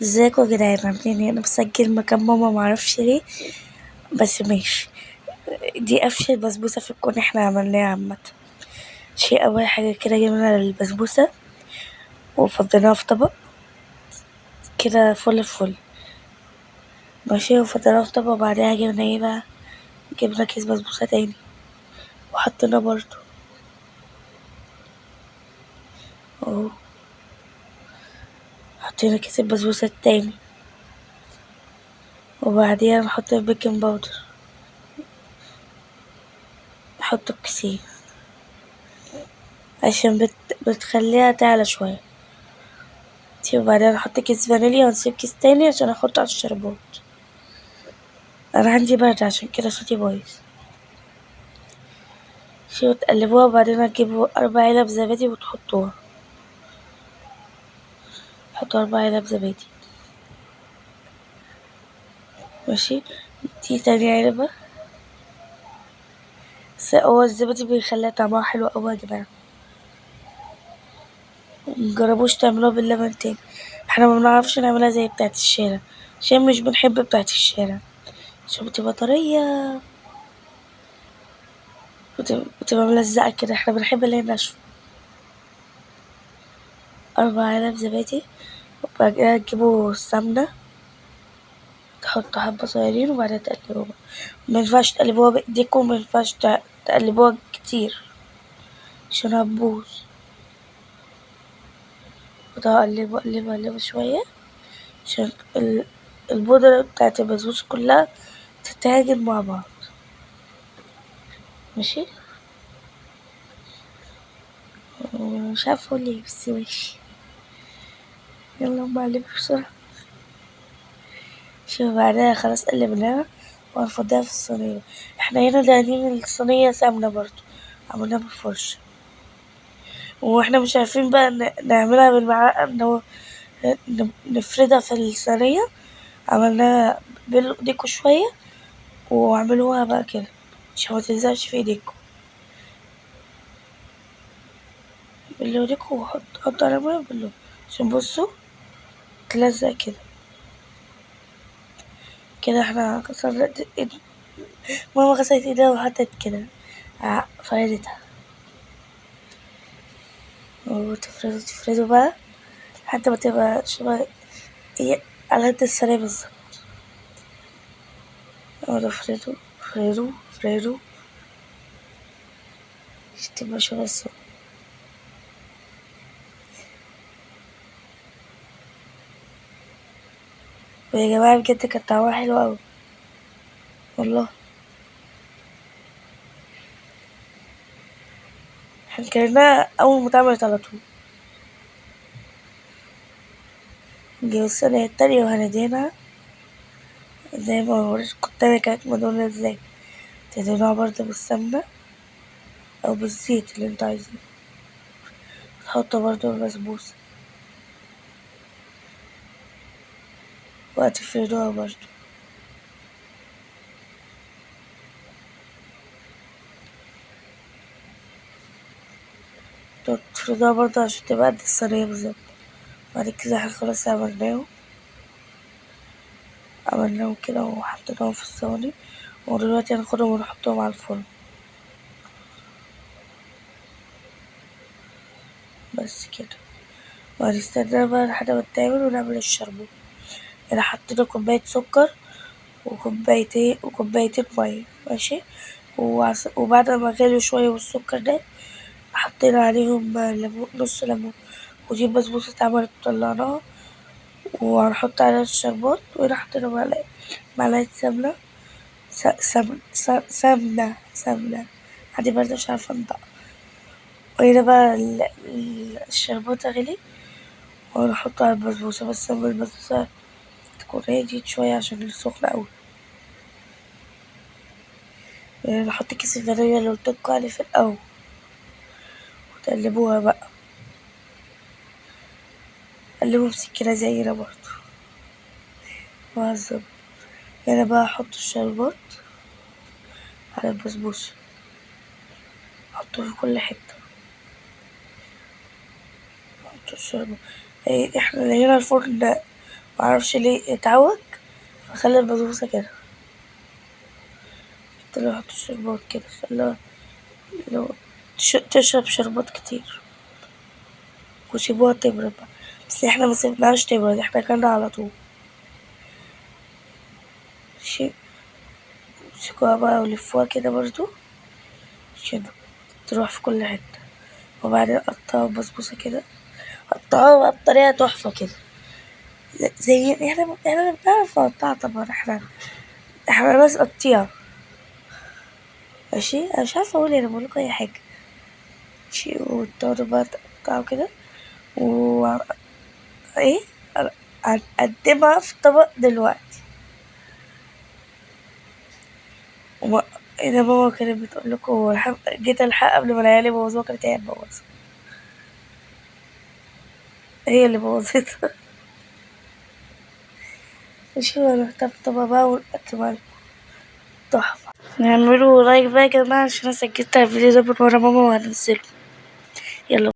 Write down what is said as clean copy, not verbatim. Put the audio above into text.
ازيكم يا جدعان عاملين ايه؟ انا بسجل مكان ماما معرفش ليه، بس ماشي. دي افشل بسبوسه في الكون احنا عملناها عامه. شيء اول حاجه كده جبنا البسبوسه وفضيناها في طبق كده فل الفل. ماشي، وفضيناها في طبق وبعدها جبنا ايه بقى؟ جبنا كيس بسبوسه تاني وحطينا برضو اهو. حطينا كيس البسبوسه التاني وبعديها نحط البيكنج باودر، نحط الكيسين عشان بتخليها تعلى شويه. وبعدين نحط كيس فانيليا ونسيب كيس تاني عشان احطه على الشربات. انا عندي برد عشان كده صوتي بايظ. وتقلبوها وبعدين تجيبوا 4 علب زبادي وتحطوها. حطوا 4 علب زبادي. ماشي. دي تاني علبة. بس هو الزبادي بيخليها طعمها حلو اوي يا جماعة، مجربوش تعملوها باللبن تاني. احنا ما بنعرفش نعملها زي بتاعة الشارع عشان مش بنحب بتاعة الشارع عشان بتبقى طرية، بتبقى ملزقة كده، احنا بنحب اللي هي ناشفة. 4 علب زبادي. وبعد كده تجيبوا السمنة، تحطوا حبة صغيرين وبعدين تقلبوها. مينفعش تقلبوها بإيديكم، مينفعش تقلبوها كتير عشان هتبوظ. وتقلبوا قلبوا قلبوا شوية عشان البودرة بتاعت البسبوسة كلها تتعجن مع بعض. ماشي. مش عارفة اقول ايه بس ماشي. يلا نقلب بسرعة. شوف بعدها خلاص قلبناها وهنفضيها في الصينية. احنا هنا دهنين الصينية سمنة برضو، عملناها بالفرشة. واحنا مش عارفين بقى نعملها بالمعلقة نفردها في الصينية. عملناها بايديكوا شوية واعملوها بقى كده عشان ما تلزقش في ايديكوا. باللي ايديكوا حطوا على مية بالله عشان بصوا تلزق كده. كده احنا كسرنا ماما غسلت ايديها وحطت كده فردتها. تفردوا بقى لحد ما تبقى شبه هي على قد الصينية بالظبط. افردوا افردوا افردوا عشان تبقى شبه الصينية. ويا جماعة بجد كانت طعمها حلو أوي والله. احنا كلناها أول ما اتعملت على طول. نجيب الصينية التانية وهندهنها زي ما وريتكم التانية كانت مدهونة ازاي. تدهنوها برضه بالسمنة أو بالزيت اللي انتوا عايزينه. تحطوا برضه البسبوسة وهتفردوها برضه. تفردوها برضه عشان تبقى قد الصينية بالظبط. بعد كده احنا خلاص عملناهم كده وحطيناهم في الصواني. ودلوقتي هناخدهم ونحطهم على الفرن بس كده. وهنستنى بقى لحد ما تتعمل ونعمل الشربات. هنا حطينا كوباية سكر وكوبايتين مية. ماشي. وبعد ما غلوا شوية والسكر ده حطينا عليهم ليمون، نص ليمون. ودي البسبوسة اتعملت طلعناها وهنحط عليها الشربات. وهنا حطينا معلقة سمنة سمنة عادي برضه مش عارفة انطق. وهنا بقى الشربات غلي وهنحطه على البسبوسة، بس لما البسبوسة تكون هديت شوية عشان سخنة أوي. نحط كيس الفانيليا اللي قلتلكوا عليه في الأول وتقلبوها بقى. قلبوا بسكينة زينا برضه وهزم. هنا بقى أحط الشربات على البسبوسة، أحطه في كل حتة. أحط الشربات. احنا هنا الفرن معرفش ليه اتعوج، فخلى البسبوسة كده. طلع يحط الشربات كده، خلاها لو تشرب شربات كتير، وسيبوها تبرد بقى. بس احنا مسيبناهاش تبرد، احنا كلنا على طول. شي- امسكوها بقى ولفوها كده برضو عشان تروح في كل حتة، وبعدين قطعوا البسبوسة كده، قطعوها بقى بطريقة تحفة كده. زي احنا بنعرف نقطعها طبعا، احنا ناس قطيعة. ماشي، انا مش عارفة اقول، انا بقولكوا اي حاجة. ماشي، وتقعدوا بقى تقطعوا كده و ايه، هنقدمها في طبق دلوقتي. وما انا ماما كانت بتقول لكم جيت الحق قبل ما العيال يبوظوها، كانت هي تبوظ، هي اللي بوظتها. ماشي، وانا طبطبة بقى ونقدمها تحفة. نعملوا لايك بقى يا جماعة عشان انا سجلت الفيديو ده من ورا ماما وهنزله. يلا.